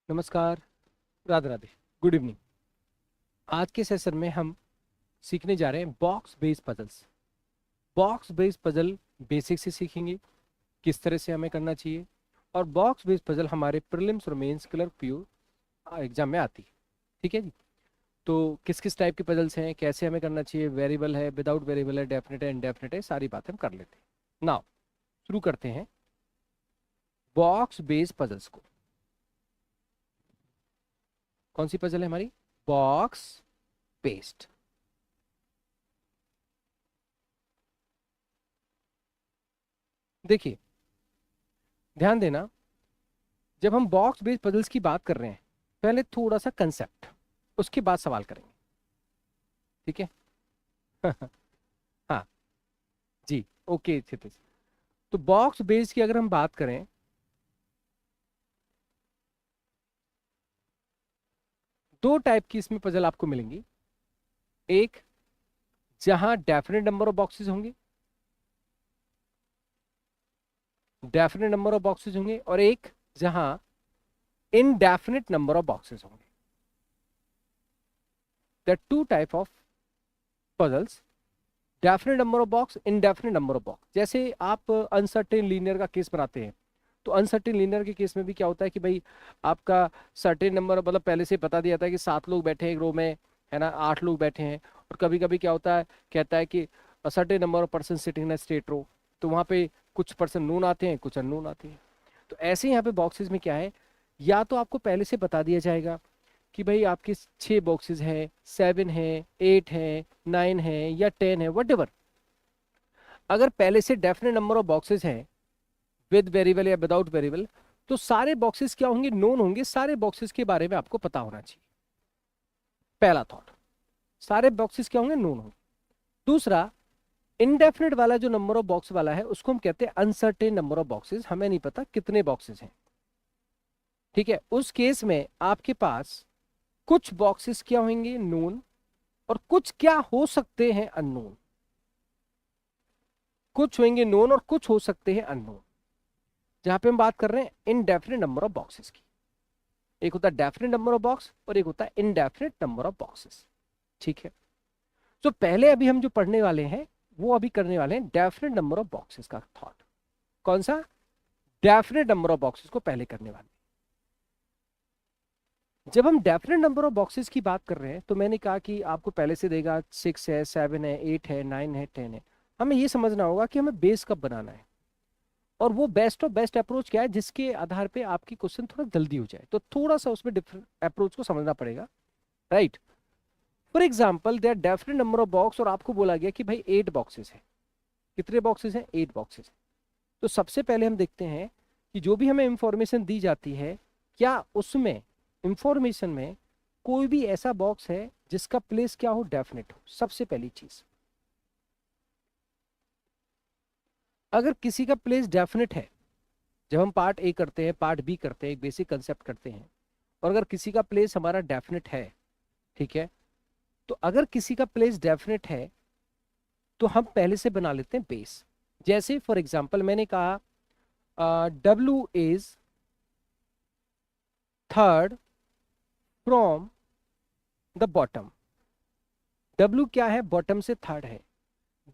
नमस्कार, Radhe Radhe, good evening. आज के सेशन में हम सीखने जा रहे हैं box based puzzles. Box based puzzle basic से सीखेंगे, किस तरह से हमें करना चाहिए। और बॉक्स बेस्ड पजल हमारे प्रीलिम्स और मेंस क्लर्क पीओ एग्जाम में आती है। ठीक है जी। तो किस किस टाइप के पजल्स हैं, कैसे हमें करना चाहिए, वेरिएबल है, विदाउट वेरिएबल है, डेफिनेट है, इनडेफिनेट है, सारी बातें हम कर लेते हैं। नाउ शुरू करते हैं बॉक्स बेस्ड पजल्स को। कौन सी पजल है हमारी? Box based. देखिए, ध्यान देना, जब हम बॉक्स बेस्ड पजल्स की बात कर रहे हैं, पहले थोड़ा सा कंसेप्ट, उसके बाद सवाल करेंगे। ठीक है? हाँ जी, ओके क्षितिज। तो बॉक्स बेस्ड की अगर हम बात करें, दो टाइप की इसमें पजल आपको मिलेंगी। एक जहां डेफिनेट नंबर ऑफ बॉक्सेस होंगे, डेफिनेट नंबर ऑफ बॉक्सेस होंगे, और एक जहां इनडेफिनेट नंबर ऑफ बॉक्सेस होंगे। The two type of puzzles, definite number of box, indefinite number of box. जैसे आप अनसर्टेन लीनियर का केस बनाते हैं, तो अनसर्टेन लीनियर के केस में भी क्या होता है कि भाई आपका सर्टेन नंबर, मतलब पहले से बता दिया था कि 7 लोग बैठे हैं एक रो में, है ना, 8 लोग बैठे हैं। और कभी कभी क्या होता है, कहता है कि certain number of person sitting in straight row, तो वहां पे कुछ पर्सन नून आते हैं, कुछ अननून आते हैं। तो ऐसे ही यहाँ पे बॉक्सेस में क्या है, या तो आपको पहले से बता दिया जाएगा कि भाई आपके 6 बॉक्सेस हैं, 7 हैं, 8 हैं, 9 हैं या 10 है, वट। अगर पहले से डेफिनेट नंबर ऑफ बॉक्सेस हैं विद वेरिएबल या विदाउट वेरिएबल, तो सारे बॉक्सेस क्या होंगे, नोन होंगे। सारे बॉक्सेस के बारे में आपको पता होना चाहिए। पहला थॉट, सारे बॉक्सेस क्या होंगे, नोन होंगे। दूसरा, इनडेफिनेट वाला जो नंबर ऑफ बॉक्स वाला है, उसको हम कहते हैं अनसर्टेन नंबर ऑफ बॉक्सेस। हमें नहीं पता कितने बॉक्सेस हैं। ठीक है? उस केस में आपके पास कुछ बॉक्सेस क्या होंगे, नोन, और कुछ क्या हो सकते हैं, अननोन। कुछ होंगे नोन और कुछ हो सकते हैं अननोन। जहां पे हम बात कर रहे हैं इनडेफिनेट नंबर ऑफ बॉक्सेस की। एक होता है डेफिनेट नंबर ऑफ बॉक्स और एक होता है इनडेफिनेट नंबर ऑफ बॉक्सेस। ठीक है? तो पहले अभी हम जो पढ़ने वाले हैं, वो अभी करने वाले हैं डेफिनेट नंबर ऑफ बॉक्सेस का थॉट। कौन सा? डेफिनेट नंबर ऑफ बॉक्सेस को पहले करने वाले। जब हम डेफिनेट नंबर ऑफ बॉक्सेस की बात कर रहे हैं, तो मैंने कहा कि आपको पहले से देगा 6 है, 7 है, 8 है, 9 है, 10 है। हमें ये समझना होगा कि हमें बेस कब बनाना है, और वो बेस्ट ऑफ बेस्ट अप्रोच क्या है जिसके आधार पे आपकी क्वेश्चन थोड़ा जल्दी हो जाए। तो थोड़ा सा उसमें डिफरेंट अप्रोच को समझना पड़ेगा, right? For example, there definite number of box, और आपको बोला गया कि भाई 8 बॉक्सेस है। कितने बॉक्सेस हैं? 8 बॉक्सेस। तो सबसे पहले हम देखते हैं कि जो भी हमें इंफॉर्मेशन दी जाती है, क्या उसमें इंफॉर्मेशन में कोई भी ऐसा बॉक्स है जिसका प्लेस क्या हो, डेफिनेट हो। सबसे पहली चीज, अगर किसी का प्लेस डेफिनेट है, जब हम पार्ट ए करते हैं, पार्ट बी करते हैं, एक बेसिक कंसेप्ट करते हैं, और अगर किसी का प्लेस हमारा डेफिनेट है, ठीक है, तो अगर किसी का प्लेस डेफिनेट है तो हम पहले से बना लेते हैं बेस। जैसे फॉर एग्जांपल मैंने कहा W is third from the bottom. W क्या है? बॉटम से थर्ड है।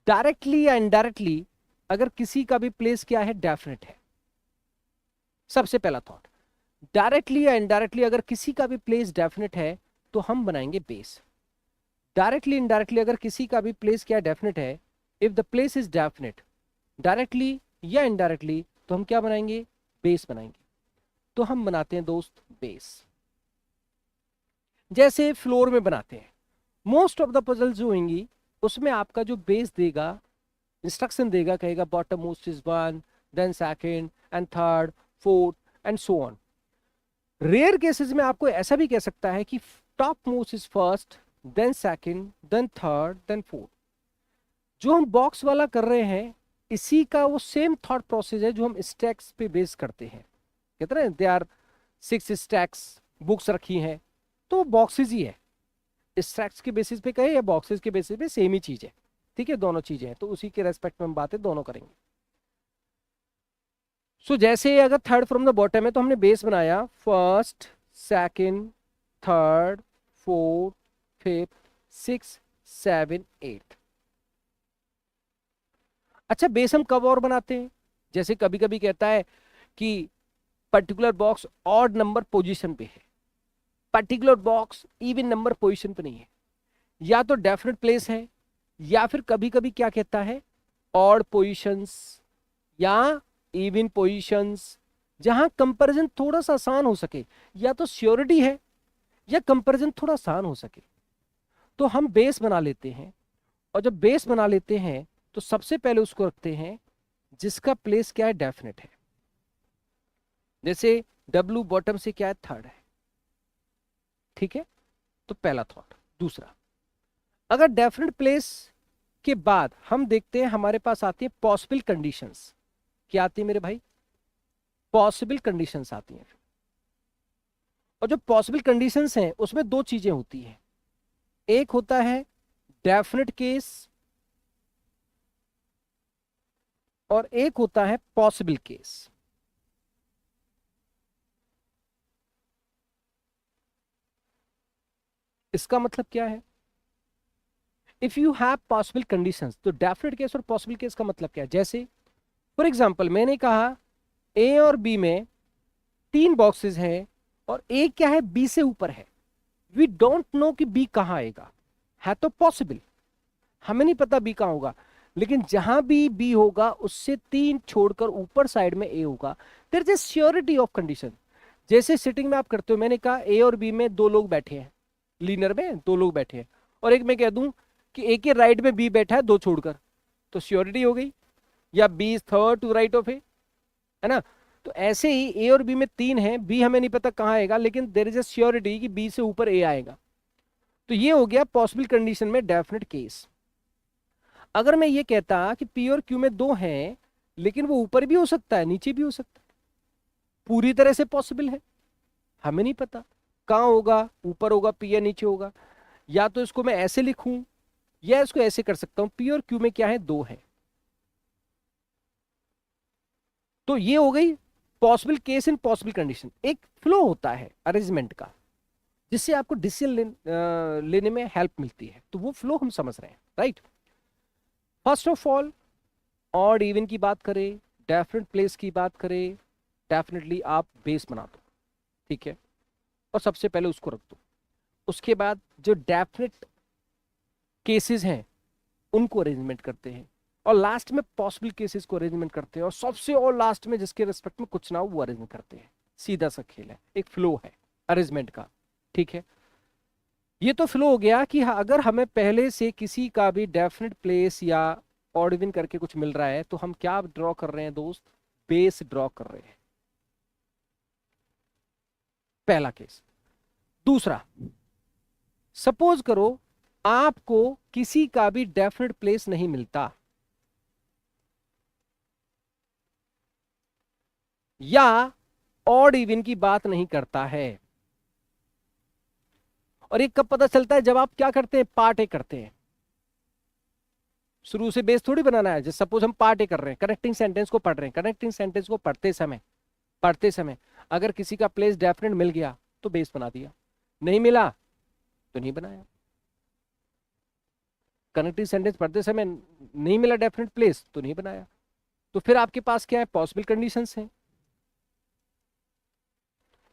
डायरेक्टली या इनडायरेक्टली अगर किसी का भी प्लेस क्या है, डेफिनेट है। सबसे पहला थॉट, डायरेक्टली या इनडायरेक्टली अगर किसी का भी प्लेस डेफिनेट है तो हम बनाएंगे बेस। डायरेक्टली इनडायरेक्टली अगर किसी का भी प्लेस क्या डेफिनेट है, if the place is definite, directly या इनडायरेक्टली, तो हम क्या बनाएंगे, बेस बनाएंगे। तो हम बनाते हैं दोस्त बेस, जैसे फ्लोर में बनाते हैं। मोस्ट ऑफ द पजल जो होंगी उसमें आपका जो बेस देगा, इंस्ट्रक्शन देगा, कहेगा bottom most is 1, then second and third, fourth and so on. Rare cases में आपको ऐसा भी कह सकता है कि top most is first, then second, then third, then fourth. जो हम बॉक्स वाला कर रहे हैं, इसी का वो सेम थॉट प्रोसेस है जो हम स्टैक्स पे बेस करते हैं। कहते हैं दे आर 6 स्टैक्स बुक्स रखी हैं, तो बॉक्सेस ही है। स्टैक्स के बेसिस पे कहे या बॉक्सेस के बेसिस पे, सेम ही चीज है। ठीक है, दोनों चीजें हैं, तो उसी के रेस्पेक्ट में हम बातें दोनों करेंगे। सो जैसे अगर थर्ड फ्रॉम द बॉटम है तो हमने बेस बनाया first, second, third, fourth, fifth, six, seven, eight. अच्छा, बेस हम कब और बनाते हैं? जैसे कभी कभी कहता है कि particular box odd number position पे है, particular box even number position पे नहीं है, या तो डेफिनेट प्लेस है, या फिर कभी कभी क्या कहता है ऑड पोजीशंस या इवन पोजीशंस, जहां कंपैरिजन थोड़ा सा आसान हो सके, या तो श्योरिटी है या कंपैरिजन थोड़ा आसान हो सके। तो हम बेस बना लेते हैं, और जब बेस बना लेते हैं तो सबसे पहले उसको रखते हैं जिसका प्लेस क्या है, डेफिनेट है। जैसे डब्लू बॉटम से क्या है, थर्ड है, ठीक है। तो पहला थॉट। दूसरा, अगर डेफिनेट प्लेस के बाद हम देखते हैं हमारे पास आती है पॉसिबल कंडीशंस। क्या आती है मेरे भाई? पॉसिबल कंडीशंस आती हैं। और जो पॉसिबल कंडीशंस हैं उसमें दो चीजें होती हैं, एक होता है डेफिनेट केस और एक होता है पॉसिबल केस। इसका मतलब क्या है? If you have possible conditions, तो डेफिनेट केस और पॉसिबल केस का मतलब क्या है? जैसे फॉर एग्जांपल मैंने कहा ए और बी में 3 बॉक्सेस हैं, और ए क्या है, बी से ऊपर है। वी डोंट नो कि बी कहां आएगा, है तो पॉसिबल, हमें नहीं पता बी कहां होगा, लेकिन जहां भी बी होगा उससे 3 छोड़कर ऊपर साइड में ए होगा। There is a surety of condition. जैसे सिटिंग में आप करते हो, मैंने कहा ए और बी में 2 लोग बैठे हैं, लीनर में 2 लोग बैठे हैं, और एक मैं कह दूं कि ए के राइट में बी बैठा है 2 छोड़कर, तो श्योरिटी हो गई, या B is third to right of A, है ना। तो ऐसे ही ए और बी में 3 है, बी हमें नहीं पता कहां आएगा, लेकिन देयर इज ए श्योरिटी कि बी से ऊपर ए आएगा। तो ये हो गया पॉसिबल कंडीशन में डेफिनेट केस। अगर मैं ये कहता कि पी और क्यू में 2 हैं, लेकिन वो ऊपर भी हो सकता है नीचे भी हो सकता है, पूरी तरह से पॉसिबल है, हमें नहीं पता कहां होगा, ऊपर होगा पी या नीचे होगा। या तो इसको मैं ऐसे लिखूं, या इसको ऐसे कर सकता हूं, पी और क्यू में क्या है, 2 है। तो ये हो गई possible case in possible condition. एक फ्लो होता है अरेंजमेंट का जिससे आपको डिसीजन लेने में हेल्प मिलती है, तो वो फ्लो हम समझ रहे हैं, right. First of all, odd even की बात करें, डेफिनेट प्लेस की बात करें, डेफिनेटली आप बेस बना दो, ठीक है, और सबसे पहले उसको रख दो। उसके बाद जो डेफिनेट केसेस हैं उनको अरेंजमेंट करते हैं, और लास्ट में पॉसिबल केसेस को अरेंजमेंट करते हैं, और सबसे और लास्ट में जिसके रिस्पेक्ट में कुछ ना हो वो अरेंजमेंट करते हैं। सीधा सा खेल है, एक फ्लो है अरेंजमेंट का, ठीक है। ये तो फ्लो हो गया कि अगर हमें पहले से किसी का भी डेफिनेट प्लेस या ऑड इवन करके कुछ मिल रहा है, तो हम क्या ड्रॉ कर रहे हैं दोस्त, बेस ड्रॉ कर रहे हैं, पहला केस। दूसरा, सपोज करो आपको किसी का भी डेफिनेट प्लेस नहीं मिलता, या ऑड इवन की बात नहीं करता है। और ये कब पता चलता है, जब आप क्या करते हैं, पार्ट ए करते हैं। शुरू से बेस थोड़ी बनाना है। जैसे सपोज हम पार्ट ए कर रहे हैं, कनेक्टिंग सेंटेंस को पढ़ रहे हैं, कनेक्टिंग सेंटेंस को पढ़ते समय अगर किसी का प्लेस डेफिनेट मिल गया तो बेस बना दिया, नहीं मिला तो नहीं बनाया। कनेक्टिंग सेंटेंस पढ़ते समय नहीं मिला डेफिनेट प्लेस तो नहीं बनाया। तो फिर आपके पास क्या है, पॉसिबल कंडीशंस हैं।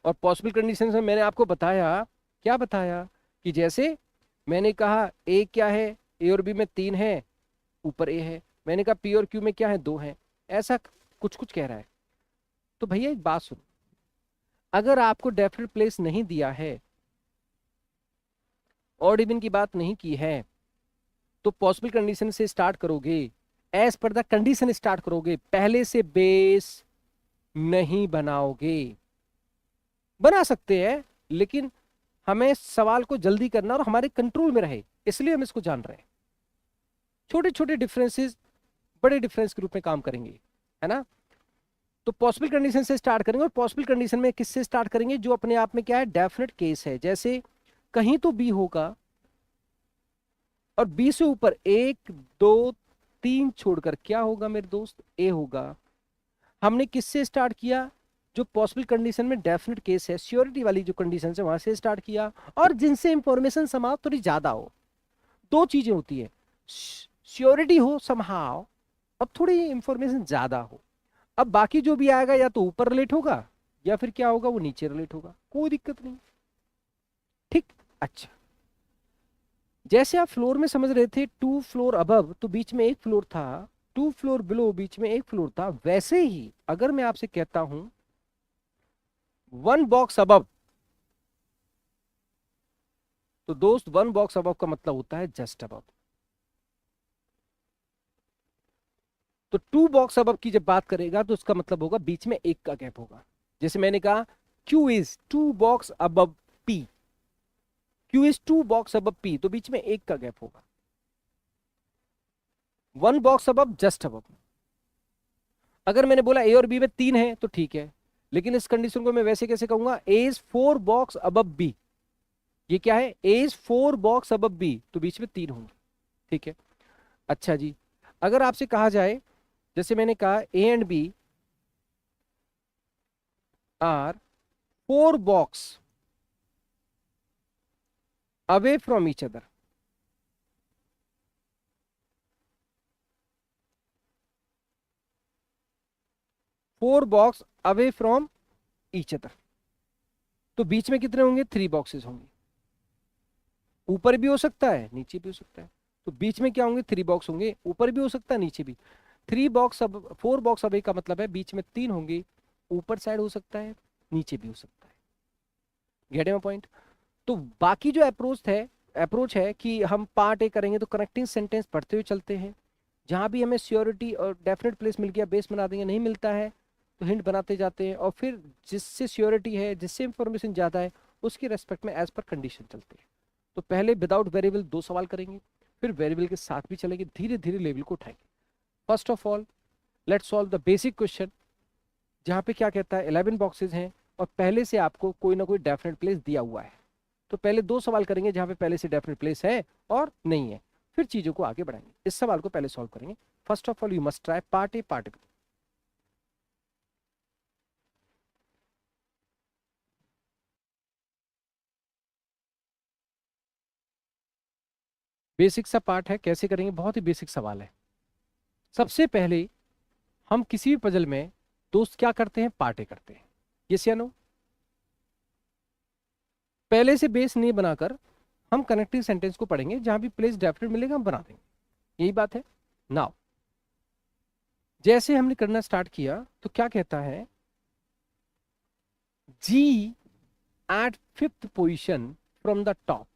और पॉसिबल कंडीशंस में मैंने आपको बताया, क्या बताया, कि जैसे मैंने कहा ए क्या है, ए और बी में 3 है, ऊपर ए है। मैंने कहा पी और क्यू में क्या है, 2 है। ऐसा कुछ कुछ कह रहा है। तो भैया एक बात सुनो, अगर आपको डेफिनेट प्लेस नहीं दिया है, ऑड इवन की बात नहीं की है, तो पॉसिबल कंडीशन से स्टार्ट करोगे, as per the condition start करोगे, पहले से बेस नहीं बनाओगे। बना सकते हैं, लेकिन हमें सवाल को जल्दी करना और हमारे कंट्रोल में रहे, इसलिए हम इसको जान रहे हैं। छोटे छोटे डिफरेंसेस बड़े डिफरेंस के रूप में काम करेंगे, है ना। तो पॉसिबल कंडीशन से स्टार्ट करेंगे, और पॉसिबल कंडीशन में किससे स्टार्ट करेंगे, जो अपने आप में क्या है, डेफिनेट केस है। जैसे कहीं तो बी होगा, और बी से ऊपर 1 2 3 छोड़कर क्या होगा मेरे दोस्त, ए होगा। हमने किससे स्टार्ट किया, जो पॉसिबल कंडीशन में डेफिनेट केस है, श्योरिटी वाली जो कंडीशन है वहां से स्टार्ट किया, और जिनसे इंफॉर्मेशन समाव थोड़ी ज्यादा हो। दो चीजें होती है, श्योरिटी हो समहाव, अब थोड़ी इंफॉर्मेशन ज्यादा हो। अब बाकी जो भी आएगा या तो ऊपर रिलेट होगा या फिर क्या होगा, वो नीचे रिलेट होगा, कोई दिक्कत नहीं। ठीक। अच्छा, जैसे आप फ्लोर में समझ रहे थे 2 फ्लोर अबव तो बीच में एक फ्लोर था, 2 फ्लोर बिलो बीच में एक फ्लोर था, वैसे ही अगर मैं आपसे कहता हूं 1 बॉक्स अबव, तो दोस्त 1 बॉक्स अबव का मतलब होता है जस्ट अबव। तो 2 बॉक्स अबव की जब बात करेगा तो उसका मतलब होगा बीच में एक का गैप होगा। जैसे मैंने कहा Q is 2 box above P, Q is 2 box above P, तो बीच में एक का गैप होगा। 1 बॉक्स अबव जस्ट अबव। अगर मैंने बोला A और B में 3 है तो ठीक है, लेकिन इस कंडीशन को मैं वैसे कैसे कहूंगा, A is 4 box above B। ये क्या है, A is 4 box above B, तो बीच में 3 होंगे। ठीक है। अच्छा जी, अगर आपसे कहा जाए, जैसे मैंने कहा A and B are 4 box away from each other, 4 box away from each other, तो बीच में कितने होंगे, 3 बॉक्सेस होंगे। ऊपर भी हो सकता है नीचे भी हो सकता है, तो बीच में क्या होंगे, 3 बॉक्स होंगे, ऊपर भी हो सकता है नीचे भी। 3 बॉक्स अब 4 बॉक्स अवे का मतलब है बीच में 3 होंगे, ऊपर साइड हो सकता है नीचे भी हो सकता है। Gate my point. तो बाकी जो अप्रोच है कि हम पार्ट ए करेंगे तो कनेक्टिंग सेंटेंस पढ़ते हुए चलते हैं, जहां भी हमें श्योरिटी और डेफिनेट प्लेस मिल गया बेस बना देंगे, नहीं मिलता है तो हिंट बनाते जाते हैं, और फिर जिससे श्योरिटी है, जिससे इंफॉर्मेशन ज़्यादा है, उसके रेस्पेक्ट में एज पर कंडीशन चलते हैं। तो पहले विदाउट वेरिएबल 2 सवाल करेंगे, फिर वेरिएबल के साथ भी चलेंगे, धीरे धीरे लेवल को उठाएंगे। First of all let's solve the basic question, जहाँ पे क्या कहता है 11 बॉक्सेज हैं और पहले से आपको कोई ना कोई डेफिनेट प्लेस दिया हुआ है। तो पहले 2 सवाल करेंगे जहाँ पे पहले से डेफिनेट प्लेस है और नहीं है, फिर चीज़ों को आगे बढ़ाएंगे। इस सवाल को पहले सॉल्व करेंगे। First of all you must try part A part B. Basic सा पार्ट है, कैसे करेंगे, बहुत ही बेसिक सवाल है। सबसे पहले हम किसी भी पजल में दोस्त क्या करते हैं, पार्ट ए करते हैं, यस या नो। पहले से बेस नहीं बनाकर हम कनेक्टिंग सेंटेंस को पढ़ेंगे, जहां भी प्लेस डेफिनेट मिलेगा हम बना देंगे, यही बात है। नाउ जैसे हमने करना स्टार्ट किया तो क्या कहता है, G at 5th position from the top.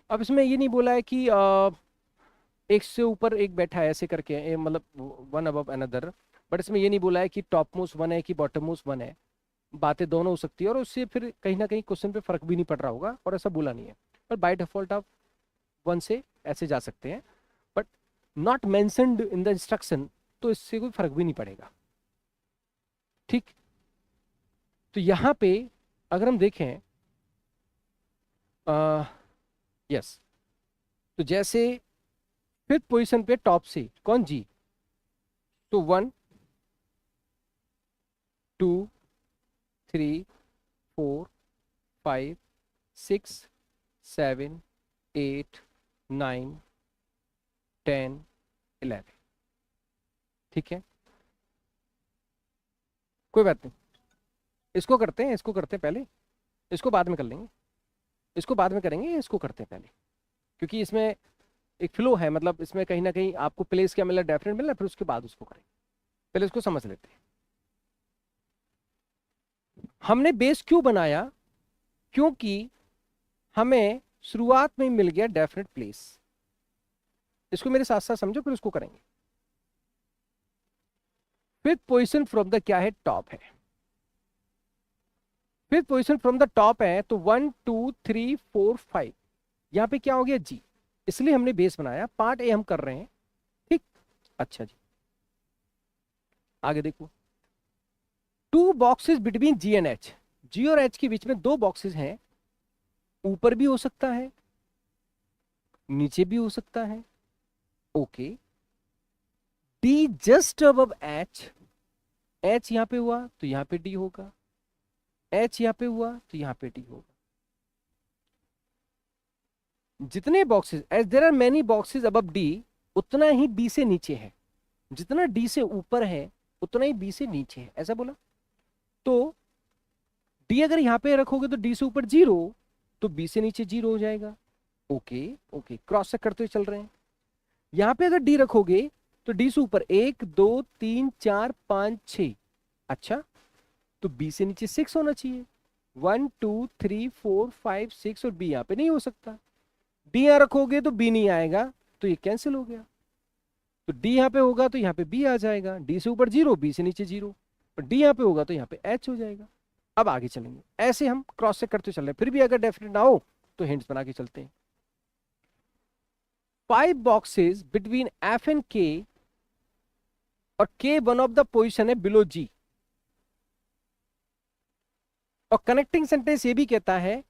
अब इसमें ये नहीं बोला है कि एक से ऊपर एक बैठा है ऐसे करके, मतलब वन अबव अनदर, बट इसमें ये नहीं बोला है कि टॉप मोस्ट वन है कि बॉटम मोस्ट वन है। बातें दोनों हो सकती है, और उससे फिर कहीं ना कहीं क्वेश्चन पे फर्क भी नहीं पड़ रहा होगा, और ऐसा बोला नहीं है। पर बाय डिफॉल्ट आप वन से ऐसे जा सकते हैं, but not mentioned in the instruction, तो इससे कोई फर्क भी नहीं पड़ेगा। ठीक। तो यहाँ पे अगर हम देखें, यस, तो जैसे 5th पोजीशन पे टॉप से कौन, जी, तो 1 2 3 4 5 6 7 8 9 10 11। ठीक है, कोई बात नहीं, इसको करते हैं पहले, इसको बाद में कर लेंगे, इसको बाद में करेंगे, इसको करते हैं पहले, क्योंकि इसमें एक फ्लो है, मतलब इसमें कहीं ना कहीं आपको प्लेस क्या मिला, डेफिनेट मिला, फिर उसके बाद उसको करेंगे। पहले इसको समझ लेते हैं। हमने बेस क्यों बनाया, क्योंकि हमें शुरुआत में ही मिल गया डेफिनेट प्लेस। इसको मेरे साथ साथ समझो, फिर उसको करेंगे। 5th पोजीशन फ्रॉम द क्या है, टॉप है। 5th position from the top है, तो 1 2 3 4 5, यहाँ पे क्या हो गया, जी, इसलिए हमने बेस बनाया, पार्ट ए हम कर रहे हैं। ठीक। अच्छा जी, आगे देखो, 2 boxes between G and H, G और एच के बीच में 2 बॉक्सेस हैं, ऊपर भी हो सकता है नीचे भी हो सकता है। Okay, D just above H H यहाँ पे हुआ तो यहाँ पे डी होगा, एच यहाँ पे हुआ तो यहाँ पे डी होगा। जितने boxes, as there are many boxes above D, उतना ही बी से नीचे है। जितना डी से ऊपर है उतना ही बी से नीचे है, ऐसा बोला। तो डी अगर यहाँ पे रखोगे तो डी से ऊपर 0, तो बी से नीचे 0 हो जाएगा। ओके ओके, क्रॉस चेक करते हुए चल रहे हैं। यहाँ पे अगर डी रखोगे तो डी से ऊपर 1 2 3 4 5 6, अच्छा तो बी से नीचे 6 होना चाहिए। 1 2 3 4 5 6, और बी यहाँ पे नहीं हो सकता। डी यहाँ रखोगे तो बी नहीं आएगा, तो ये कैंसिल हो गया। तो डी यहाँ पे होगा तो यहाँ पे बी आ जाएगा, डी से ऊपर 0 बी से नीचे 0, और डी यहाँ पे होगा तो यहाँ पे एच हो जाएगा। अब आगे चलेंगे, ऐसे हम क्रॉस चेक करते चल रहे हैं। फिर भी अगर डेफिनेट ना हो तो हिंट्स बना के चलते हैं। 5 boxes between F and K, और K one of the position है बिलो जी, और कनेक्टिंग सेंटेंस ये भी कहता है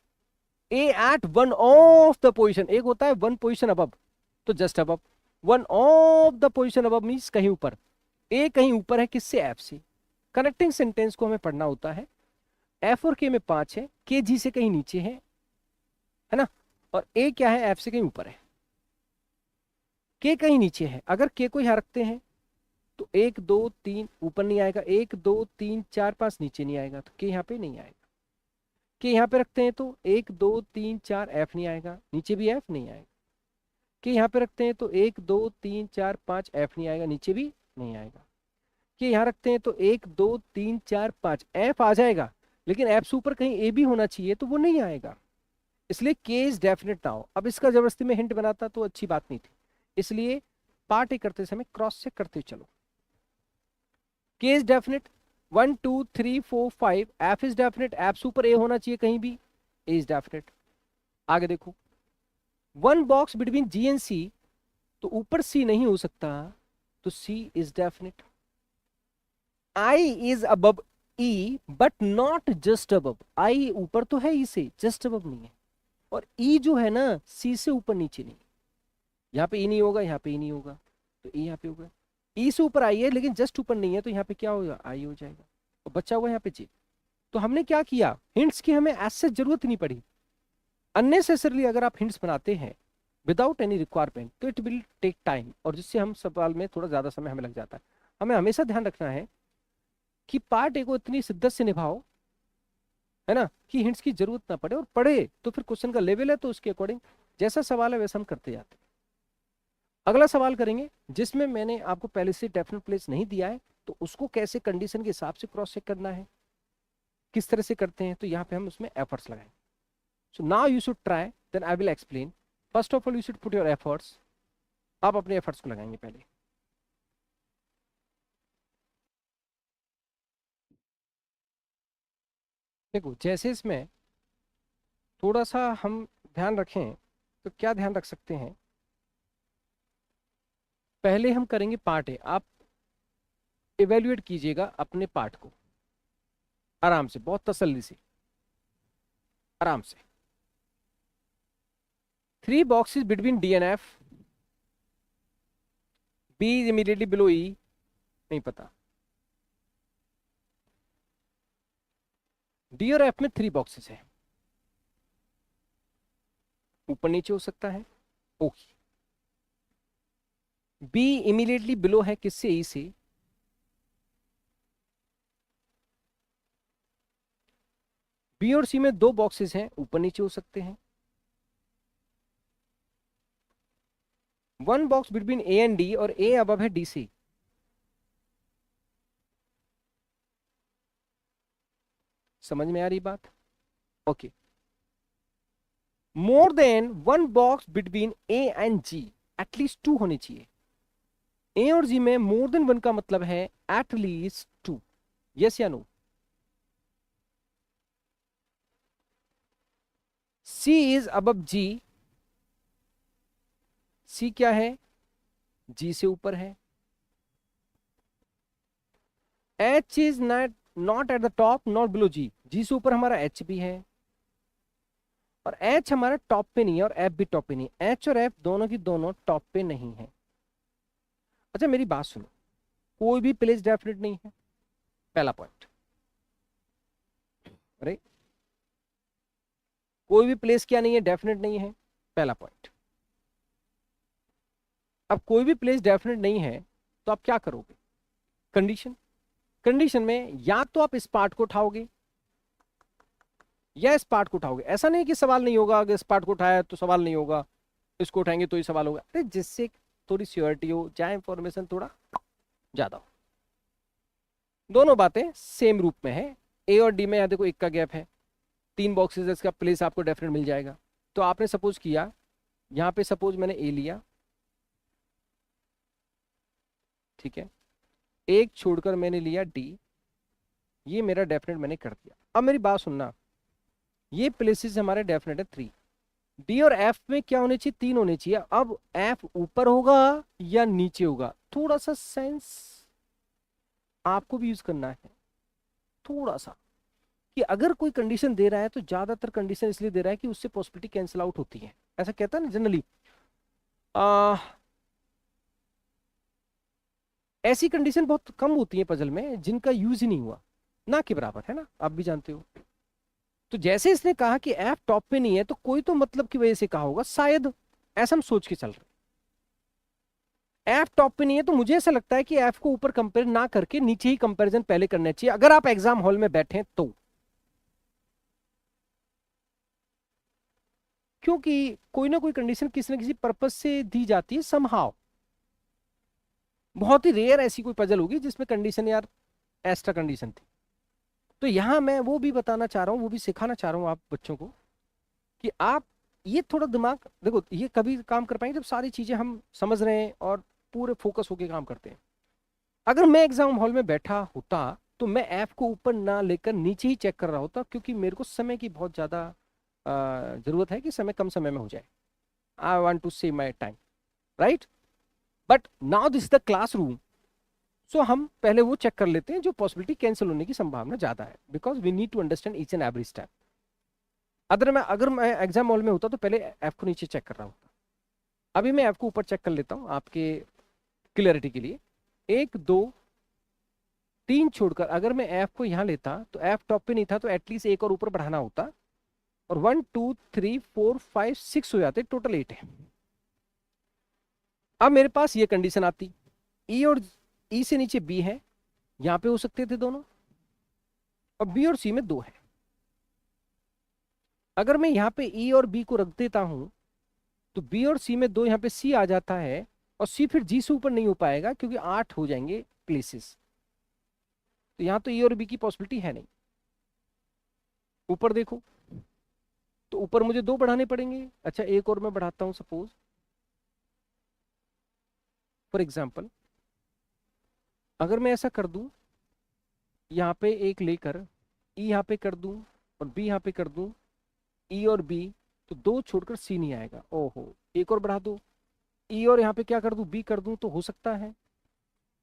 A at one of the position. एक होता है वन पोजिशन अबव, तो just above. One of the position above means कहीं ऊपर, ए कहीं ऊपर है किससे, एफ से। कनेक्टिंग सेंटेंस को हमें पढ़ना होता है। एफ और के में 5 है, के जी से कहीं नीचे है ना, और ए क्या है, एफ से कहीं ऊपर है। के कहीं नीचे है, अगर के को यहां रखते हैं तो 1 2 3 ऊपर नहीं आएगा, 1 2 3 4 5 नीचे नहीं आएगा, तो के यहाँ पे नहीं आएगा। के यहाँ पे रखते हैं तो 1 2 3 4 एफ नहीं आएगा, नीचे भी एफ नहीं आएगा। के यहाँ पे रखते हैं तो 1 2 3 4 5 एफ नहीं आएगा, नीचे भी नहीं आएगा। के यहाँ रखते हैं तो 1 2 3 4 5 एफ आ जाएगा, लेकिन एफ से ऊपर कहीं ए भी होना चाहिए, तो वो नहीं आएगा। इसलिए के इज डेफिनेट ना हो। अब इसका जबरदस्ती में हिंट बनाता तो अच्छी बात नहीं थी, इसलिए पार्ट ए करते समय क्रॉस चेक करते चलो। के is definite, 1 2 3 4 5, F is definite, F से ऊपर ए होना चाहिए कहीं भी, ए इज डेफिनेट। आगे देखो, 1 box between G and C, तो ऊपर सी नहीं हो सकता, तो C is definite. I is above E but not just above, I ऊपर तो है ई से, जस्ट अबव नहीं है। और ई जो है ना, सी से ऊपर नीचे नहीं, यहाँ पे ई नहीं होगा, यहाँ पे ई नहीं होगा, तो ई यहाँ पे होगा। ई से ऊपर आई है लेकिन जस्ट ऊपर नहीं है, तो यहाँ पे क्या होगा, आई हो जाएगा, और बचा हुआ यहाँ पे जे। तो हमने क्या किया, हिंट्स की हमें ऐसे जरूरत नहीं पड़ी। अननेसेसरली अगर आप हिंट्स बनाते हैं विदाउट एनी रिक्वायरमेंट, तो इट विल टेक टाइम, और जिससे हम सवाल में थोड़ा ज्यादा समय हमें लग जाता है। हमें हमेशा ध्यान रखना है कि पार्ट ए को इतनी शिद्दत से निभाओ, है ना, कि हिंट्स की जरूरत ना पड़े, और पढ़े तो फिर क्वेश्चन का लेवल है तो उसके अकॉर्डिंग जैसा सवाल है वैसा हम करते जाते हैं। अगला सवाल करेंगे जिसमें मैंने आपको पहले से डेफिनेट प्लेस नहीं दिया है, तो उसको कैसे कंडीशन के हिसाब से क्रॉस चेक करना है, किस तरह से करते हैं, तो यहाँ पे हम उसमें एफर्ट्स लगाएंगे। So now you should try, then I will explain. First of all you should put your efforts, आप अपने एफर्ट्स को लगाएंगे पहले। देखो, जैसे इसमें थोड़ा सा हम ध्यान रखें, तो क्या ध्यान रख सकते हैं, पहले हम करेंगे पार्ट ए। आप इवेल्युएट कीजिएगा अपने पार्ट को आराम से, बहुत तसल्ली से, आराम से। 3 boxes between D and F, B is immediately below E, नहीं पता। डी और एफ में 3 बॉक्सेस है, ऊपर नीचे हो सकता है, ओके। बी इमीडिएटली बिलो है किससे, ई से। बी और सी में 2 बॉक्सेस हैं, ऊपर नीचे हो सकते हैं। 1 box between A and D, और ए अबव है डी से। समझ में आ रही बात, okay. More than 1 box between A and G, at least 2 होने चाहिए। ए और जी में मोर देन 1 का मतलब है एटलीस्ट 2, यस या no. C is above G, C क्या है, जी से ऊपर है। H is not at the top not below G, G से ऊपर हमारा एच भी है, और एच हमारा टॉप पे नहीं है, और एफ भी टॉप पे नहीं है। एच और एफ दोनों की दोनों टॉप पे नहीं है। अच्छा मेरी बात सुनो, कोई भी प्लेस डेफिनेट नहीं है, पहला पॉइंट। अरे कोई भी प्लेस क्या नहीं है, डेफिनेट नहीं है, पहला पॉइंट। अब कोई भी प्लेस डेफिनेट नहीं है तो आप क्या करोगे? कंडीशन, कंडीशन में या तो आप इस पार्ट को उठाओगे या इस पार्ट को उठाओगे। ऐसा नहीं कि सवाल नहीं होगा, अगर इस पार्ट को उठाया तो सवाल नहीं होगा, इसको उठाएंगे तो ही सवाल होगा। अरे जिससे थोड़ी श्योरिटी हो, जहां इंफॉर्मेशन थोड़ा ज्यादा हो। दोनों बातें सेम रूप में है। ए और डी में यहां देखो एक का गैप है, 3 बॉक्सेस, इसका प्लेस आपको डेफिनेट मिल जाएगा। तो आपने सपोज किया, यहां पे सपोज मैंने ए लिया, ठीक है, एक छोड़कर मैंने लिया डी, ये मेरा डेफिनेट मैंने कर दिया। अब मेरी बात सुनना, ये प्लेसेस हमारे डेफिनेट है 3। डी और एफ में क्या होने चाहिए? 3 होने चाहिए। अब एफ ऊपर होगा या नीचे होगा, थोड़ा सा सेंस आपको भी यूज करना है, थोड़ा सा, कि अगर कोई कंडीशन दे रहा है तो ज्यादातर कंडीशन इसलिए दे रहा है कि उससे पॉसिबिलिटी कैंसिल आउट होती है। ऐसा कहता है ना जनरली। ऐसी कंडीशन बहुत कम होती है पजल में जिनका यूज ही नहीं हुआ, ना के बराबर, है ना, आप भी जानते हो। तो जैसे इसने कहा कि एफ टॉप पे नहीं है, तो कोई तो मतलब की वजह से कहा होगा शायद, ऐसा हम सोच के चल रहे। एफ टॉप पे नहीं है तो मुझे ऐसा लगता है कि एफ को ऊपर कंपेयर ना करके नीचे ही कंपैरिजन पहले करना चाहिए, अगर आप एग्जाम हॉल में बैठे तो। क्योंकि कोई ना कोई कंडीशन किसी न किसी पर्पज से दी जाती है समहाउ। बहुत ही रेयर ऐसी कोई पजल होगी जिसमें कंडीशन यार एक्स्ट्रा कंडीशन थी। तो यहां मैं वो भी बताना चाह रहा हूं, वो भी सिखाना चाह रहा हूं आप बच्चों को, कि आप ये थोड़ा दिमाग देखो, ये कभी काम कर पाएंगे जब सारी चीजें हम समझ रहे हैं और पूरे फोकस होके काम करते हैं। अगर मैं एग्जाम हॉल में बैठा होता तो मैं ऐप को ऊपर ना लेकर नीचे ही चेक कर रहा होता, क्योंकि मेरे को समय की बहुत ज्यादा जरूरत है कि समय कम समय में हो जाए। I want to save my time, right? But now this is the classroom, so हम पहले वो चेक कर लेते हैं जो पॉसिबिलिटी कैंसिल होने की संभावना ज्यादा है, because we need to understand each and every step. अगर मैं एग्जाम हॉल में होता तो पहले ऐप को नीचे चेक कर रहा होता। अभी मैं ऐप को ऊपर चेक कर लेता हूँ आपके क्लियरिटी के लिए। 1 2 3 छोड़कर अगर मैं ऐप को यहाँ लेता तो ऐप टॉप पे नहीं था, तो एटलीस्ट एक और ऊपर बढ़ाना होता, और 1 2 3 4 5 6 हो जाते, टोटल 8 है। अब मेरे पास ये कंडीशन आती, ई और ई से नीचे बी है, यहां पे हो सकते थे दोनों, और बी और सी में 2 है। अगर मैं यहाँ पे ई और बी को रख देता हूं तो बी और सी में 2, यहाँ पे सी आ जाता है, और सी फिर जी से ऊपर नहीं हो पाएगा क्योंकि 8 हो जाएंगे प्लेसेस। तो यहाँ तो ई और बी की पॉसिबिलिटी है नहीं। ऊपर देखो, तो ऊपर मुझे 2 बढ़ाने पड़ेंगे। अच्छा एक और मैं बढ़ाता हूं, सपोज फॉर एग्जाम्पल, अगर मैं ऐसा कर दूं, यहाँ पे एक लेकर ई यहाँ पे कर दूं और बी यहाँ पे कर दूं, ई और बी, तो 2 छोड़कर सी नहीं आएगा। ओहो, एक और बढ़ा दो, ई और यहाँ पे क्या कर दूं, बी कर दूं, तो हो सकता है,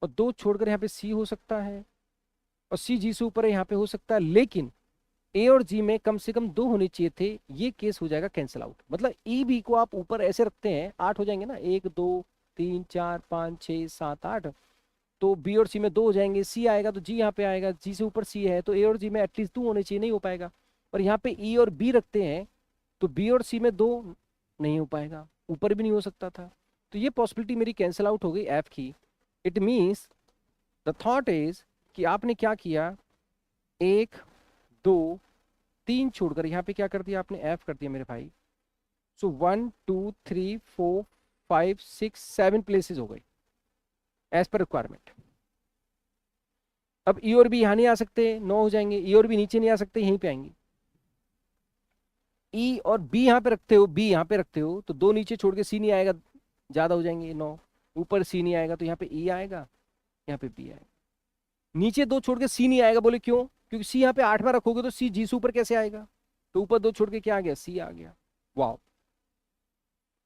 और 2 छोड़कर यहाँ पे सी हो सकता है, और सी जी से ऊपर है यहाँ पे हो सकता है, लेकिन ए और जी में कम से कम 2 होने चाहिए थे। ये केस हो जाएगा कैंसिल आउट। मतलब ई बी को आप ऊपर ऐसे रखते हैं, 8 हो जाएंगे ना, 1 2 3 4 5 6 7 8, तो बी और सी में 2 हो जाएंगे, सी आएगा तो जी यहाँ पे आएगा, जी से ऊपर सी है तो ए और जी में एटलीस्ट 2 होने चाहिए, नहीं हो पाएगा। और यहाँ पे ई और बी रखते हैं तो बी और सी में 2 नहीं हो पाएगा, ऊपर भी नहीं हो सकता था। तो ये पॉसिबिलिटी मेरी कैंसिल आउट हो गई एफ की। It means the thought is कि आपने क्या किया, 1 2 3 छोड़कर यहाँ पे क्या कर दिया आपने, एफ कर दिया मेरे भाई। सो 1 2 3 4 5 6 7 प्लेसेस हो गई एज पर रिक्वायरमेंट। अब ई और बी यहाँ नहीं आ सकते, 9 हो जाएंगे। ई और बी नीचे नहीं आ सकते, यहीं पे आएंगे। ई और बी यहाँ पे रखते हो, बी यहाँ पे रखते हो, तो 2 नीचे छोड़ के सी नहीं आएगा, ज्यादा हो जाएंगे 9। ऊपर सी नहीं आएगा तो यहाँ पे ई आएगा, यहाँ पे बी आएगा। नीचे 2 छोड़ के सी नहीं आएगा, बोले क्यों? क्योंकि सी यहाँ पे 8 बार रखोगे तो सी जी से ऊपर कैसे आएगा? तो ऊपर 2 छोड़ के क्या आ गया, सी आ गया। वाह,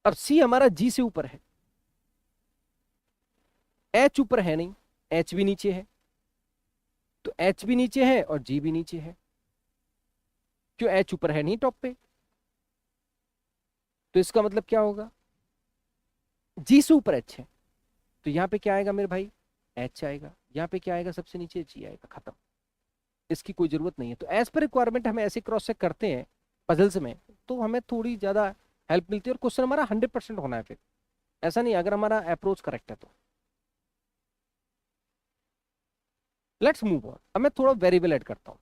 अब सी हमारा जी से ऊपर है, एच ऊपर है नहीं, एच भी नीचे है, तो एच भी नीचे है और जी भी नीचे है। क्यों? एच ऊपर है नहीं टॉप पे, तो इसका मतलब क्या होगा, जी से ऊपर एच है, तो यहाँ पे क्या आएगा मेरे भाई, एच आएगा। यहाँ पे क्या आएगा, सबसे नीचे जी आएगा, खत्म। इसकी कोई जरूरत नहीं है। तो एज पर रिक्वायरमेंट हम ऐसे क्रॉस चेक करते हैं पजल्स में, तो हमें थोड़ी ज़्यादा हेल्प मिलती है, और क्वेश्चन हमारा 100% होना है फिर, ऐसा नहीं अगर हमारा अप्रोच करेक्ट है तो। Let's move on. अब मैं थोड़ा वेरिएबल ऐड करता हूँ।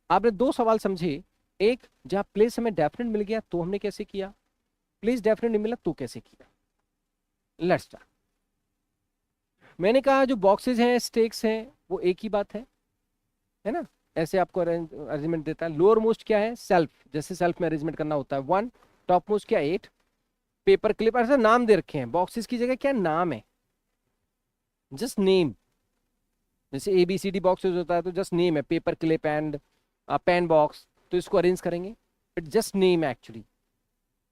आपने दो सवाल समझे, एक जहाँ प्लेस हमें डेफिनेट मिल गया तो हमने कैसे किया, प्लेस डेफिनेट नहीं मिला तो कैसे किया। Let's start. मैंने कहा जो बॉक्सेस हैं स्टेक्स हैं वो एक ही बात है ना, ऐसे आपको अरेंजमेंट देता है। लोअर मोस्ट क्या है, सेल्फ, जैसे सेल्फ में अरेंजमेंट करना होता है 1। टॉप मोस्ट क्या 8। पेपर क्लिप, ऐसा नाम दे रखे हैं बॉक्सेस की जगह, क्या नाम है, जस्ट नेम। जैसे ABCD बॉक्सेस होता है तो जस्ट नेम है, paper clip and pen box, तो इसको अरेंज करेंगे, इट जस्ट नेम है एक्चुअली,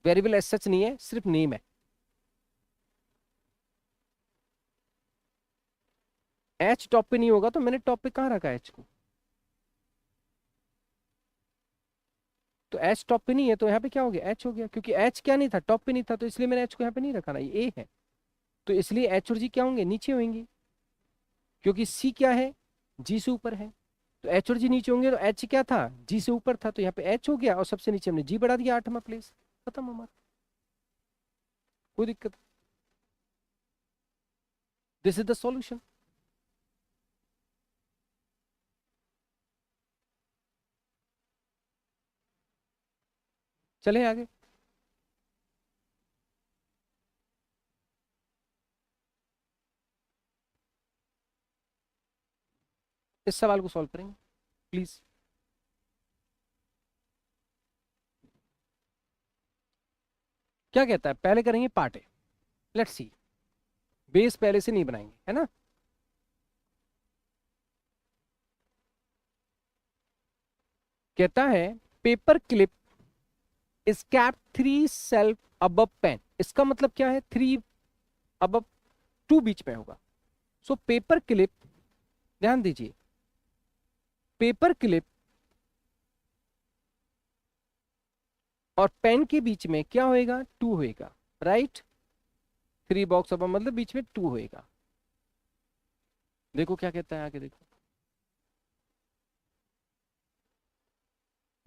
वेरिएबल एज सच नहीं है, सिर्फ नेम है। एच टॉप पे नहीं होगा तो मैंने टॉप पे कहाँ रखा है एच को, तो एच टॉप पे नहीं है तो यहाँ पे क्या हो गया, एच हो गया, क्योंकि एच क्या नहीं था, टॉप पे नहीं था, तो इसलिए मैंने एच को यहाँ पे नहीं रखा ना, ये ए है, तो इसलिए एच और जी क्या होंगे, नीचे होंगे, क्योंकि सी क्या है, जी से ऊपर है, तो एच और जी नीचे होंगे, तो एच क्या था, जी से ऊपर था, तो यहाँ पे एच हो गया, और सबसे नीचे हमने जी बढ़ा दिया 8वां प्लेस, खत्म हमारा, कोई दिक्कत। This is the solution. चले आगे। इस सवाल को सॉल्व करेंगे प्लीज। क्या कहता है, पहले करेंगे part A, let's see, base पहले से नहीं बनाएंगे है ना। कहता है paper clip is cap 3 shelf above pen, इसका मतलब क्या है, 3 अबव 2 बीच में होगा। सो पेपर क्लिप, ध्यान दीजिए, पेपर क्लिप और पेन के बीच में क्या होएगा, 2 होएगा, राइट। 3 बॉक्स अब मतलब बीच में 2 होएगा। देखो क्या कहता है आगे, देखो,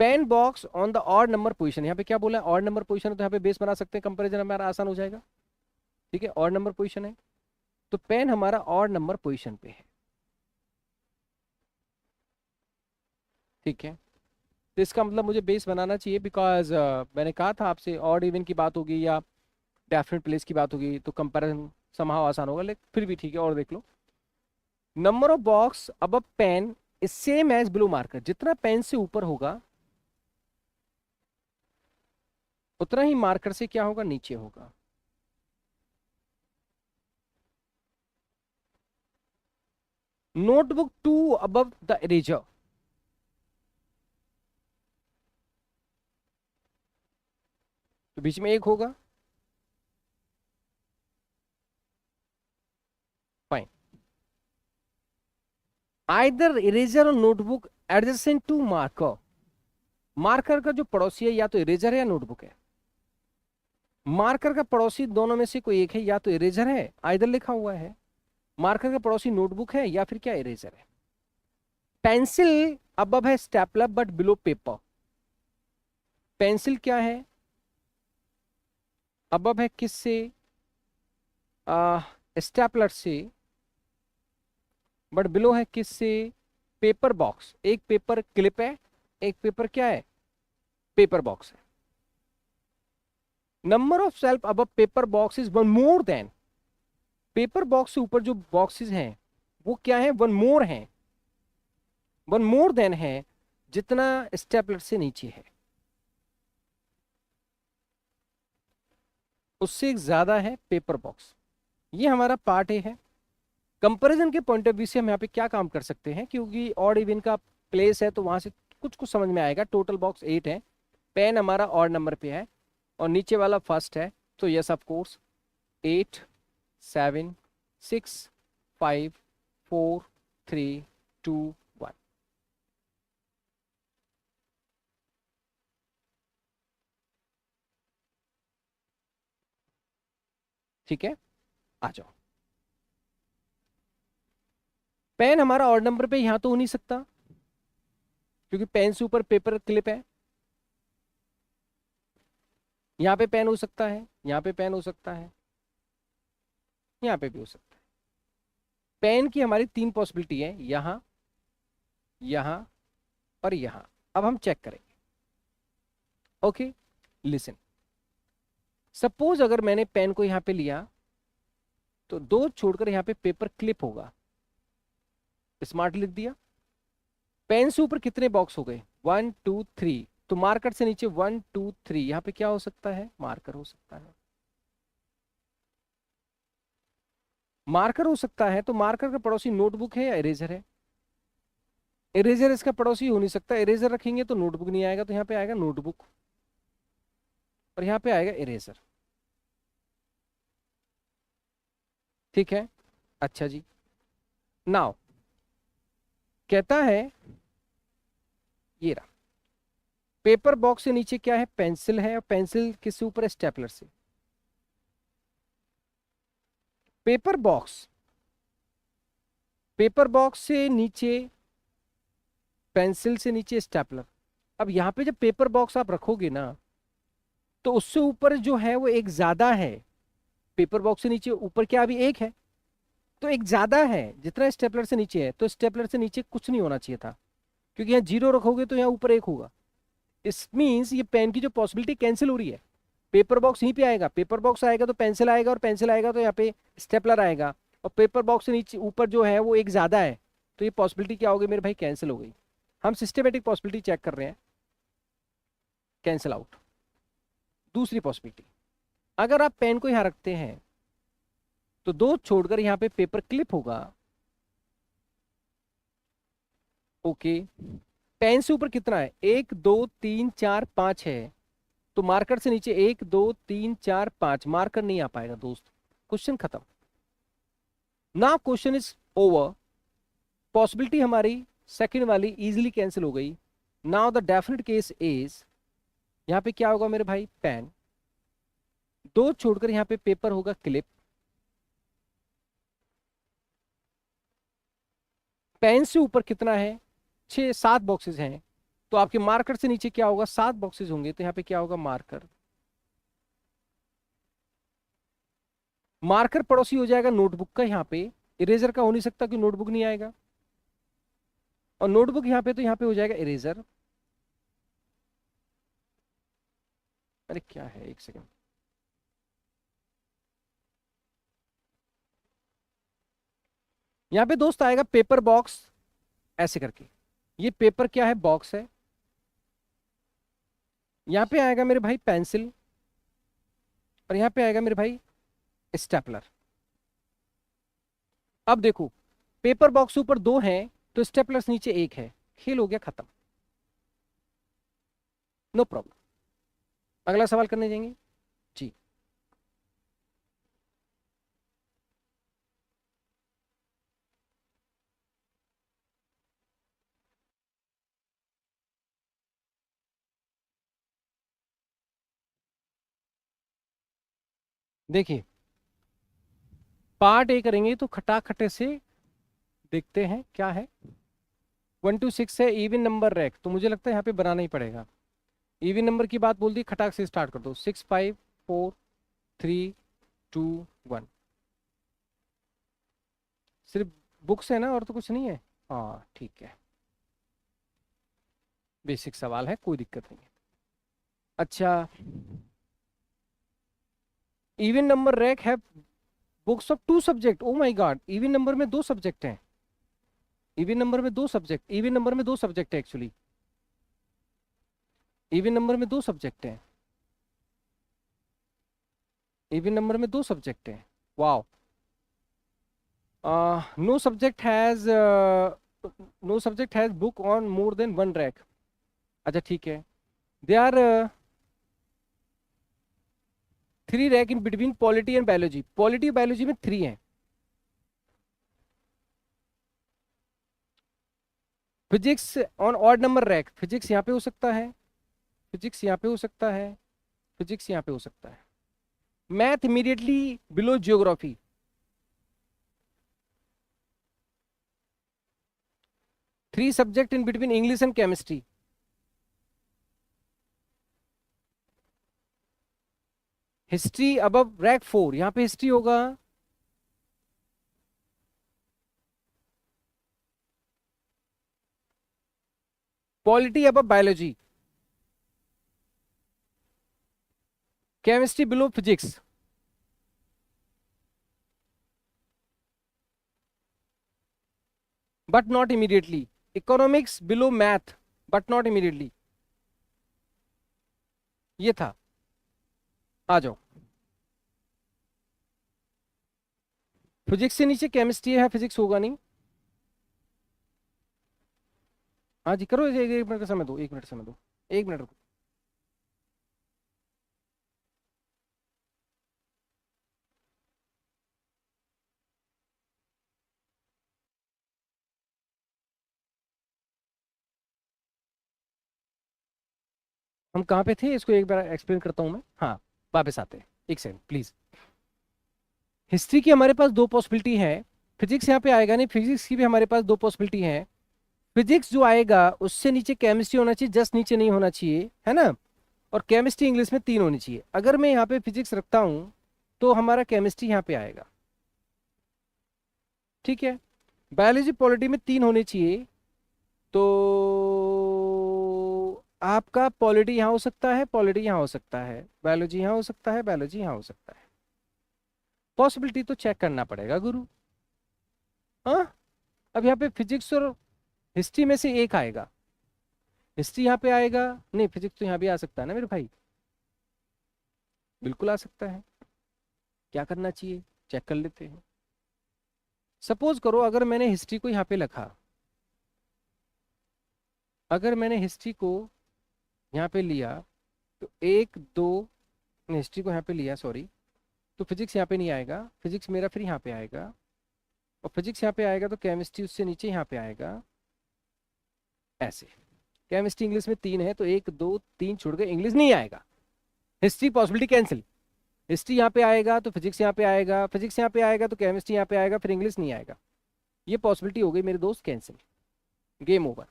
pen box on the odd number position, यहाँ पे क्या बोला है, ऑड नंबर पोजीशन है, तो यहाँ पे बेस बना सकते हैं, कंपैरिजन हमारा आसान हो जाएगा। ठीक है, ऑड नंबर पोजीशन है, तो पेन हमारा ऑड नंबर पोजीशन पे है। ठीक है, तो इसका मतलब मुझे बेस बनाना चाहिए, बिकॉज मैंने कहा था आपसे ऑड इवन की बात होगी या डेफिनेट प्लेस की बात होगी तो कंपैरिजन समहाउ आसान होगा, लेकिन फिर भी ठीक है, और देख लो। नंबर ऑफ बॉक्स अब pen is same as blue marker, जितना पेन से ऊपर होगा उतना ही मार्कर से क्या होगा, नीचे होगा। Notebook two above the eraser, तो बीच में एक होगा, फाइन। आइदर इरेजर और notebook adjacent to marker, marker का जो पड़ोसी है या तो इरेजर है या नोटबुक है, मार्कर का पड़ोसी दोनों में से कोई एक है, या तो इरेजर है, आइदर लिखा हुआ है, मार्कर का पड़ोसी नोटबुक है, या फिर क्या इरेजर है। पेंसिल अबव है stapler but below paper, pencil क्या है, अबव है किससे, स्टेपलर से, बट बिलो है किससे, पेपर बॉक्स। एक पेपर क्लिप है, एक पेपर क्या है, पेपर बॉक्स है। नंबर ऑफ सेल्फ अब paper box is one more than, paper box से ऊपर जो बॉक्सेस हैं वो क्या है, वन मोर है, वन मोर देन है जितना स्टेपलर से नीचे है, उससे एक ज्यादा है पेपर बॉक्स। ये हमारा पार्ट ए है। कंपैरिजन के पॉइंट ऑफ व्यू से हम यहाँ पे क्या काम कर सकते हैं, क्योंकि ऑड इवन का प्लेस है तो वहां से कुछ कुछ समझ में आएगा। टोटल बॉक्स 8 है, पेन हमारा ऑड नंबर पे है और नीचे वाला फर्स्ट है, तो यस ऑफ कोर्स 8 7 6 5 4 3 2 1। ठीक है, आ जाओ। पेन हमारा ऑड नंबर पे यहां तो हो नहीं सकता, क्योंकि पेन से ऊपर पेपर क्लिप है। यहाँ पे पेन हो सकता है, यहाँ पे पेन हो सकता है, यहाँ पे भी हो सकता है। पेन की हमारी तीन पॉसिबिलिटी है, यहाँ, यहाँ और यहाँ। अब हम चेक करेंगे। Okay, listen. सपोज अगर मैंने पेन को यहाँ पे लिया तो दो छोड़कर यहाँ पे पेपर क्लिप होगा। स्मार्ट लिख दिया। पेन से ऊपर कितने बॉक्स हो गए? 1 2 3। तो मार्कर से नीचे 1 2 3, यहाँ पे क्या हो सकता है? मार्कर हो सकता है। मार्कर हो सकता है, तो मार्कर का पड़ोसी नोटबुक है या इरेजर है? इरेजर इसका पड़ोसी हो नहीं सकता। इरेजर रखेंगे तो नोटबुक नहीं आएगा, तो यहाँ पे आएगा नोटबुक और यहाँ पे आएगा इरेजर। ठीक है, अच्छा जी। नाउ कहता है ये रहा, पेपर बॉक्स से नीचे क्या है? पेंसिल है, और पेंसिल किससे ऊपर है? स्टेपलर से। पेपर बॉक्स, पेपर बॉक्स से नीचे पेंसिल, से नीचे स्टेपलर। अब यहाँ पे जब पेपर बॉक्स आप रखोगे ना, तो उससे ऊपर जो है वो एक ज्यादा है। पेपर बॉक्स से नीचे ऊपर क्या अभी एक है, तो एक ज्यादा है जितना स्टेपलर से नीचे है। तो स्टेपलर से नीचे कुछ नहीं होना चाहिए था, क्योंकि यहाँ 0 रखोगे तो यहाँ ऊपर एक होगा। इस मीन्स ये पेन की जो पॉसिबिलिटी कैंसिल हो रही है। पेपर बॉक्स यहीं पे आएगा, पेपर बॉक्स आएगा तो पेंसिल आएगा, और पेंसिल आएगा तो यहाँ पे स्टेपलर आएगा, और पेपर बॉक्स से नीचे ऊपर जो है वो एक ज्यादा है। तो ये पॉसिबिलिटी क्या हो गई मेरे भाई? कैंसिल हो गई। हम सिस्टमेटिक पॉसिबिलिटी चेक कर रहे हैं, कैंसिल आउट। दूसरी पॉसिबिलिटी, अगर आप पेन को यहां रखते हैं तो दो छोड़कर यहां पे पेपर क्लिप होगा। ओके, पेन से ऊपर कितना है? 1 2 3 4 5 है, तो मार्कर से नीचे 1 2 3 4 5, मार्कर नहीं आ पाएगा दोस्त। क्वेश्चन खत्म। ना क्वेश्चन इज ओवर। पॉसिबिलिटी हमारी सेकंड वाली इजीली कैंसिल हो गई। Now the definite case is, यहां पे क्या होगा मेरे भाई? पेन। दो छोड़कर यहां पे पेपर होगा क्लिप। पेन से ऊपर कितना है? 6 7 बॉक्सेस हैं, तो आपके मार्कर से नीचे क्या होगा? 7 बॉक्सेस होंगे, तो यहाँ पे क्या होगा? मार्कर। मार्कर पड़ोसी हो जाएगा नोटबुक का यहाँ पे। इरेजर का हो नहीं सकता, क्योंकि नोटबुक नहीं आएगा। और नोटबुक यहाँ पे, तो यहाँ पे हो जाएगा इरेजर। अरे क्या है, एक सेकंड। यहाँ पे दोस्त आएगा पेपर बॉक्स, ऐसे करके। ये पेपर क्या है? बॉक्स है। यहाँ पे आएगा मेरे भाई पेंसिल, और यहाँ पे आएगा मेरे भाई स्टेपलर। अब देखो, पेपर बॉक्स ऊपर दो हैं, तो स्टेपलर नीचे एक है। खेल हो गया खत्म। No problem. अगला सवाल करने जाएंगे जी। देखिए, पार्ट ए करेंगे तो खटाखटे से देखते हैं क्या है। 1 2 6 है इवन नंबर रैक, तो मुझे लगता है यहाँ पे बनाना ही पड़ेगा। इवन नंबर की बात बोल दी, खटाक से स्टार्ट कर दो। 6 5 4 3 2 1। सिर्फ बुक्स है ना, और तो कुछ नहीं है? हाँ ठीक है, बेसिक सवाल है, कोई दिक्कत नहीं है। अच्छा, इवन नंबर रैक है books of 2 subject. Oh my God, even number में 2 सब्जेक्ट हैं। इवन नंबर में 2 सब्जेक्ट, इवन नंबर में 2 सब्जेक्ट है एक्चुअली। इवन नंबर में 2 सब्जेक्ट हैं। इवन नंबर में 2 सब्जेक्ट हैं। Wow. No subject has, no subject has book on more than 1 rack. अच्छा ठीक है, they are 3 rack in between polity and biology. Polity biology में 3 हैं। Physics on odd number rack, physics यहाँ पे हो सकता है, फिजिक्स यहाँ पे हो सकता है, फिजिक्स यहाँ पे हो सकता है। Math immediately below geography. 3 subject in between English and chemistry. History above rank 4, यहाँ पे हिस्ट्री होगा। Polity above biology. Chemistry below physics. But not immediately. Economics below math but not immediately. ये था। आ जाओ। फिजिक्स से नीचे केमिस्ट्री है, physics होगा नहीं। हाँ जी करो, एक मिनट का समय दो, 1 मिनट समय दो, 1 मिनट रुको। हम कहाँ पे थे, इसको एक बार एक्सप्लेन करता हूँ मैं। हाँ वापस आते हैं, 1 सेकंड प्लीज। हिस्ट्री की हमारे पास 2 पॉसिबिलिटी है। फिजिक्स यहाँ पे आएगा नहीं, फिजिक्स की भी हमारे पास 2 पॉसिबिलिटी है। फिजिक्स जो आएगा उससे नीचे केमिस्ट्री होना चाहिए, जस्ट नीचे नहीं होना चाहिए, है ना। और केमिस्ट्री इंग्लिश में 3 होनी चाहिए। अगर मैं यहाँ पे फिजिक्स रखता हूँ तो हमारा केमिस्ट्री यहाँ पे आएगा, ठीक है। बायोलॉजी पॉलिटी में 3 होने चाहिए, तो आपका पॉलिटी यहाँ हो सकता है, पॉलिटी यहाँ हो सकता है, बायोलॉजी यहाँ हो सकता है, बायोलॉजी यहाँ हो सकता है। पॉसिबिलिटी तो चेक करना पड़ेगा गुरु। हाँ, अब यहाँ पे फिजिक्स और हिस्ट्री में से एक आएगा। हिस्ट्री यहाँ पे आएगा, नहीं फिजिक्स तो यहाँ भी आ सकता है ना मेरे भाई, बिल्कुल आ सकता है। क्या करना चाहिए, चेक कर लेते हैं। सपोज करो अगर मैंने हिस्ट्री को यहाँ पे लिखा, अगर मैंने हिस्ट्री को यहाँ पे लिया तो 1 2, हिस्ट्री को यहाँ पे लिया सॉरी, तो फिजिक्स यहाँ पे नहीं आएगा, फिजिक्स मेरा फिर यहाँ पे आएगा, और फिजिक्स यहाँ पे आएगा तो केमिस्ट्री उससे नीचे यहाँ पे आएगा, ऐसे। केमिस्ट्री इंग्लिश में 3 है तो 1 2 3 छोड़ के इंग्लिश नहीं आएगा। History possibility cancel. हिस्ट्री यहाँ पे आएगा तो फिजिक्स यहाँ पे आएगा, फिजिक्स यहाँ पे आएगा तो केमिस्ट्री यहाँ पे आएगा, फिर इंग्लिश नहीं आएगा। ये पॉसिबिलिटी हो गई मेरे दोस्त कैंसिल, गेम ओवर।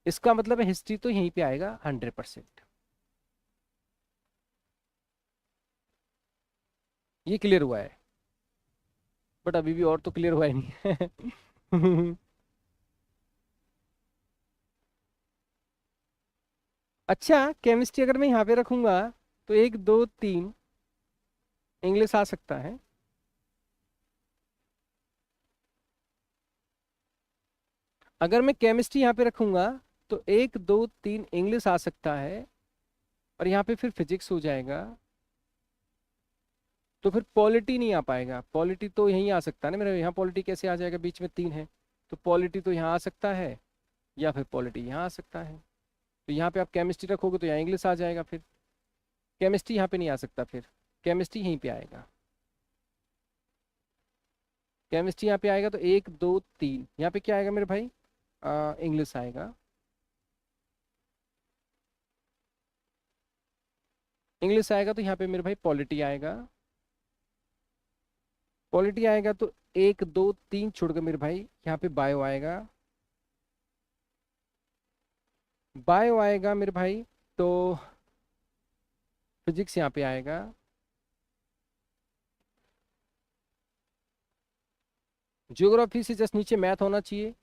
इसका मतलब है हिस्ट्री तो यहीं पे आएगा 100%। ये क्लियर हुआ है, बट अभी भी और तो क्लियर हुआ ही नहीं है। अच्छा, केमिस्ट्री अगर मैं यहाँ पे रखूंगा तो 1 2 3 इंग्लिश आ सकता है। अगर मैं केमिस्ट्री यहाँ पे रखूंगा तो 1 2 3 इंग्लिश आ सकता है, और यहाँ पे फिर फिजिक्स हो जाएगा, तो फिर पॉलिटी नहीं आ पाएगा। पॉलिटी तो यहीं आ सकता है ना मेरे, यहाँ पॉलिटी कैसे आ जाएगा, बीच में 3 है, तो पॉलिटी तो यहाँ आ सकता है, या फिर पॉलिटी यहाँ आ सकता है। तो यहाँ पे आप केमिस्ट्री रखोगे तो यहाँ इंग्लिश आ जाएगा, फिर केमिस्ट्री यहाँ पे नहीं आ सकता, फिर केमिस्ट्री यहीं पे आएगा। केमिस्ट्री यहाँ पे आएगा तो 1 2 3 यहाँ पे क्या आएगा मेरे भाई, इंग्लिश आएगा। इंग्लिश आएगा तो यहाँ पे मेरे भाई पॉलिटी आएगा। पॉलिटी आएगा तो 1 2 3 छोड़ के मेरे भाई यहाँ पे बायो आएगा। बायो आएगा मेरे भाई तो फिजिक्स यहाँ पे आएगा। ज्योग्राफी से जस्ट नीचे मैथ होना चाहिए।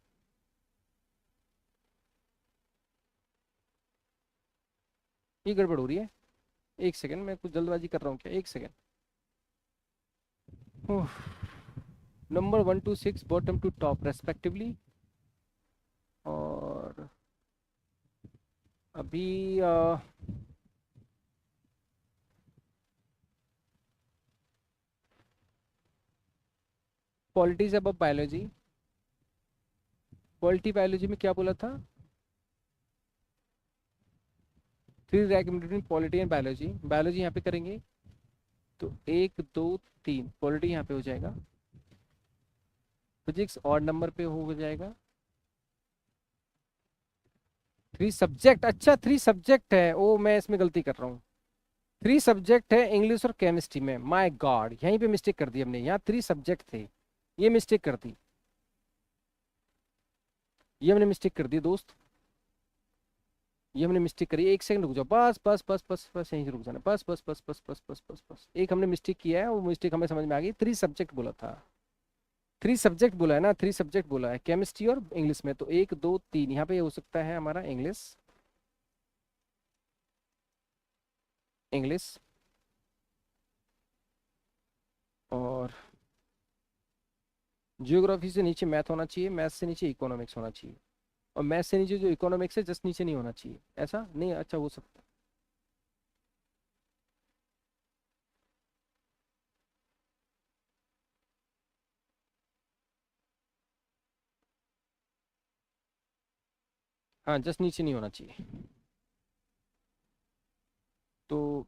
ये गड़बड़ हो रही है, 1 सेकंड, मैं कुछ जल्दबाजी कर रहा हूँ क्या, 1 second. Number 1 to 6 bottom to top respectively. और अभी पॉलिटीज अब बायोलॉजी। पॉलिटी बायोलॉजी में क्या बोला था, 3 rank between polity and biology. Biology यहाँ पे करेंगे तो 1 2 3 पॉलिटी यहाँ पे हो जाएगा, फिजिक्स और नंबर पे हो जाएगा। 3 सब्जेक्ट, अच्छा 3 सब्जेक्ट है, ओ मैं इसमें गलती कर रहा हूँ। 3 सब्जेक्ट है इंग्लिश और केमिस्ट्री में, माय गॉड यहीं पे मिस्टेक कर दी हमने, यहाँ 3 सब्जेक्ट थे, ये मिस्टेक कर दी। ये हमने मिस्टेक कर दी दोस्त, ये हमने मिस्टेक करी। एक सेकंड रुक जाओ, बस बस बस बस बस यहीं से रुक जाना, बस बस बस बस बस बस बस बस। एक हमने मिस्टेक किया है, वो मिस्टेक हमें समझ में आ गई। 3 सब्जेक्ट बोला था, 3 सब्जेक्ट बोला है ना, 3 सब्जेक्ट बोला है केमिस्ट्री और इंग्लिश में। तो 1 2 3 यहाँ पे हो सकता है हमारा इंग्लिश, इंग्लिश और जियोग्राफी से नीचे मैथ होना चाहिए, मैथ से नीचे इकोनॉमिक्स होना चाहिए, और मैथ से नीचे जो इकोनॉमिक्स है जस्ट नीचे नहीं होना चाहिए। ऐसा नहीं, अच्छा हो सकता है। हाँ जस्ट नीचे नहीं होना चाहिए। तो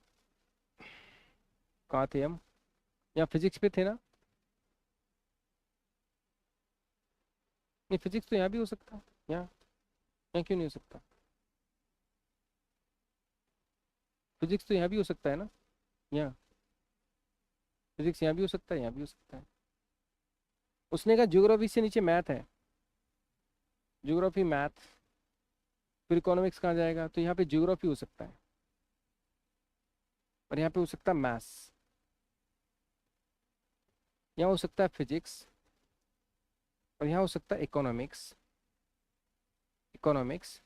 कहाँ थे हम? यहाँ फिजिक्स पे थे ना? नहीं, फिजिक्स तो यहाँ भी हो सकता है। यहाँ, यहाँ क्यों नहीं हो सकता? फिजिक्स तो यहाँ भी हो सकता है ना, यहाँ फिजिक्स यहाँ भी हो सकता है, यहाँ भी हो सकता है। उसने कहा ज्योग्राफी से नीचे मैथ है, ज्योग्राफी मैथ, फिर इकोनॉमिक्स कहाँ जाएगा? तो यहाँ पे ज्योग्राफी हो सकता है, और यहाँ पे हो सकता है मैथ्स, यहाँ हो सकता है फिजिक्स, और यहाँ हो सकता है इकोनॉमिक्स, इकोनॉमिक्स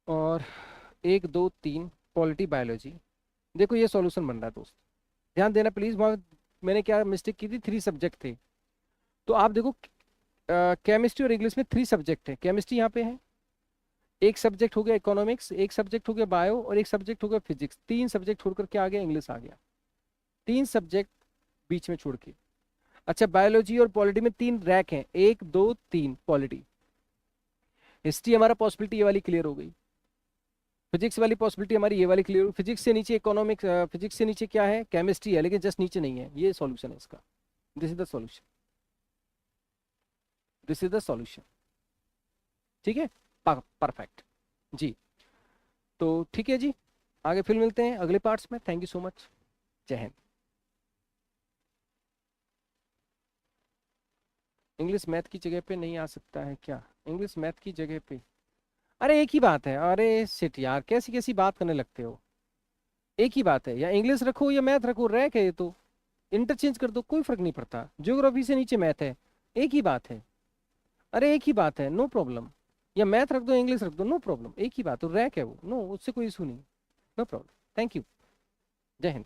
और 1 2 3 पॉलिटी बायोलॉजी। देखो ये सॉल्यूशन बन रहा है दोस्त, ध्यान देना प्लीज। वहाँ मैंने क्या मिस्टेक की थी, 3 सब्जेक्ट थे। तो आप देखो, केमिस्ट्री और इंग्लिश में 3 सब्जेक्ट है। केमिस्ट्री यहाँ पे है, एक सब्जेक्ट हो गया इकोनॉमिक्स, एक सब्जेक्ट हो गया बायो, और एक सब्जेक्ट हो गया फिजिक्स। 3 सब्जेक्ट छोड़ करके आ गया इंग्लिश आ गया, 3 सब्जेक्ट बीच में छोड़ के। अच्छा, बायोलॉजी और पॉलिटी में 3 रैक हैं, 1 2 3 पॉलिटी। हिस्ट्री हमारा पॉसिबिलिटी ये वाली क्लियर हो गई, फिजिक्स वाली पॉसिबिलिटी हमारी ये वाली क्लियर हो। फिजिक्स से नीचे इकोनॉमिक्स, फिजिक्स से नीचे क्या है? केमिस्ट्री है, लेकिन जस्ट नीचे नहीं है। ये सॉल्यूशन है इसका, this is the solution, this is the solution. ठीक है, परफेक्ट जी। तो ठीक है जी, आगे फिर मिलते हैं अगले पार्ट्स में। थैंक यू सो मच, जय हिंद। इंग्लिश मैथ की जगह पे नहीं आ सकता है क्या? इंग्लिश मैथ की जगह पे, अरे एक ही बात है। अरे सिट यार, कैसी कैसी बात करने लगते हो। एक ही बात है, या इंग्लिश रखो या मैथ रखो, रैक है ये तो, इंटरचेंज कर दो, कोई फर्क नहीं पड़ता। ज्योग्राफी से नीचे मैथ है, एक ही बात है। अरे एक ही बात है, नो प्रॉब्लम। या मैथ रख दो, इंग्लिश रख दो, नो प्रॉब्लम, एक ही बात, तो रैक है वो, नो, उससे कोई इशू नहीं, नो प्रॉब्लम। थैंक यू, जय हिंद।